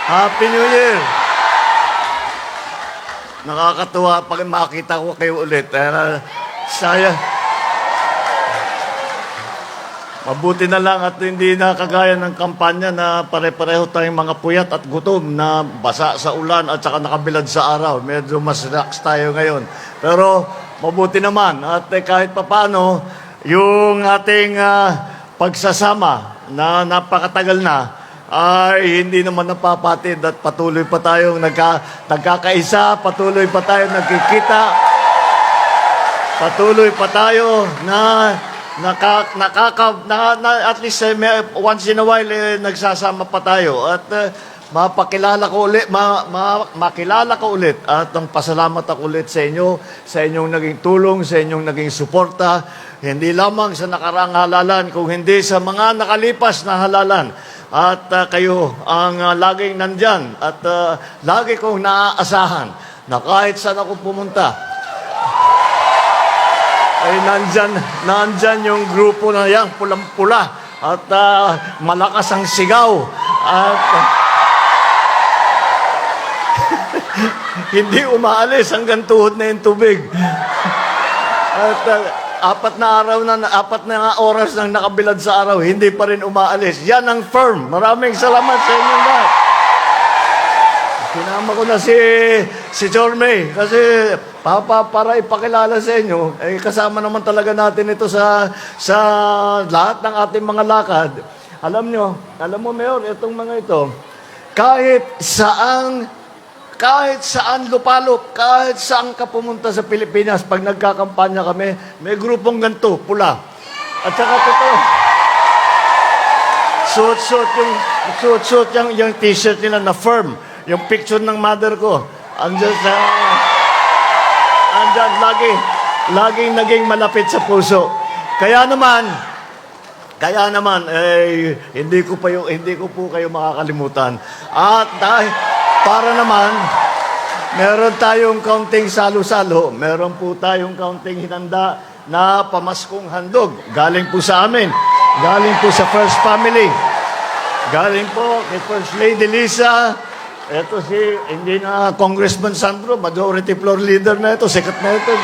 Happy New Year! Nakakatuwa pag makita ko kayo ulit. Sayang. Mabuti na lang at hindi na kagaya ng kampanya na pare-pareho tayong mga puyat at gutom na basa sa ulan at saka nakabilad sa araw. Medyo mas relax tayo ngayon. Pero mabuti naman at kahit papano yung ating pagsasama na napakatagal na ay hindi naman napapatid at patuloy pa tayong nagkakaisa, patuloy pa tayong nagkikita, patuloy pa tayo na at least once in a while nagsasama pa tayo at makilala ko ulit at ang pasalamat ako ulit sa inyo, sa inyong naging tulong, sa inyong naging suporta, hindi lamang sa nakaraang halalan, kung hindi sa mga nakalipas na halalan. At kayo ang laging nandyan at lagi kong naaasahan na kahit saan ako pumunta, ay nandyan yung grupo na yan, pulang-pula at malakas ang sigaw at hindi umaalis hanggang tuhod na yung tubig. At apat na oras nang nakabilad sa araw, hindi pa rin umaalis. Yan ang firm. Maraming salamat sa inyo lahat. Sinama ko na si Jorme kasi para ipakilala sa inyo, kasama naman talaga natin ito sa lahat ng ating mga lakad. Alam mo, Mayor, itong mga ito, kahit saan lupalop, kahit saan ka pumunta sa Pilipinas, pag nagkakampanya kami, may grupong ganito, pula. At saka totoo, suot-suot yung t-shirt nila na firm. Yung picture ng mother ko, andyan, laging naging malapit sa puso. Kaya naman, hindi ko po kayo makakalimutan. At para naman, meron tayong kaunting salo-salo, meron po tayong kaunting hinanda na pamaskong handog. Galing po sa amin, galing po sa First Family, galing po kay First Lady Lisa. Ito hindi na Congressman Sandro, majority floor leader na ito, sikat na ito.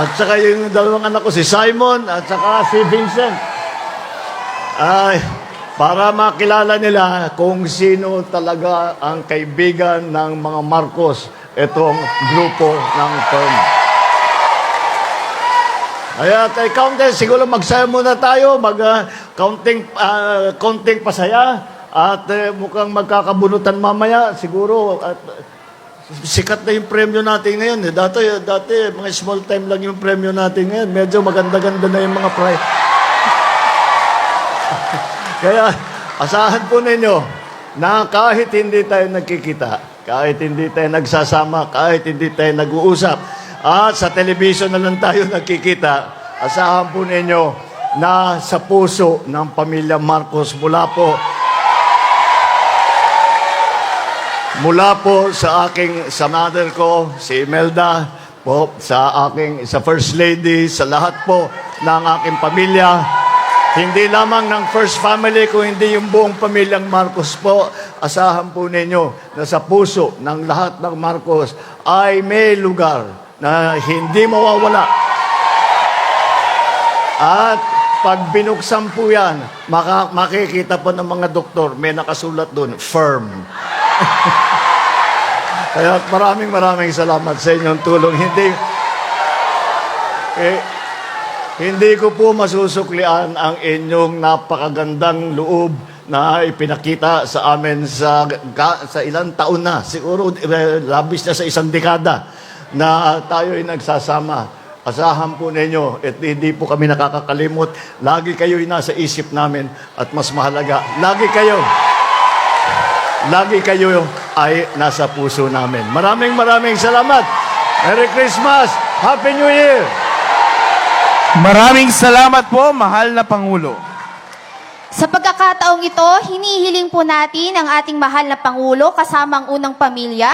At saka yung dalawang anak ko, si Simon at saka si Vincent. Ay, para makilala nila kung sino talaga ang kaibigan ng mga Marcos, itong grupo ng firm. Kaya counting, siguro magsaya muna tayo, counting pasaya. At mukhang magkakabunutan mamaya, siguro. At sikat na yung premyo natin ngayon. Dati, mga small time lang yung premyo natin ngayon. Medyo maganda-ganda na yung mga prize. Kaya, asahan po ninyo na kahit hindi tayo nagkikita, kahit hindi tayo nagsasama, kahit hindi tayo nag-uusap, at sa television na lang tayo nagkikita, asahan po ninyo na sa puso ng pamilya Marcos mula po sa mother ko, si Imelda, po, sa First Lady, sa lahat po ng aking pamilya, hindi lamang ng First Family, kung hindi yung buong pamilyang Marcos po, asahan po ninyo na sa puso ng lahat ng Marcos ay may lugar na hindi mawawala. At pag binuksan po yan, makikita po ng mga doktor, may nakasulat doon, firm. Kaya maraming salamat sa inyong tulong. Hindi ko po masusuklian ang inyong napakagandang loob na ipinakita sa amin sa ilang taon na. Siguro labis na sa isang dekada na tayo ay nagsasama. Asahan po ninyo at hindi po kami nakakakalimot. Lagi kayo'y nasa isip namin at mas mahalaga, lagi kayo ay nasa puso namin. Maraming salamat. Merry Christmas! Happy New Year! Maraming salamat po, mahal na Pangulo. Sa pagkakataong ito, hinihiling po natin ang ating mahal na Pangulo kasama ang unang pamilya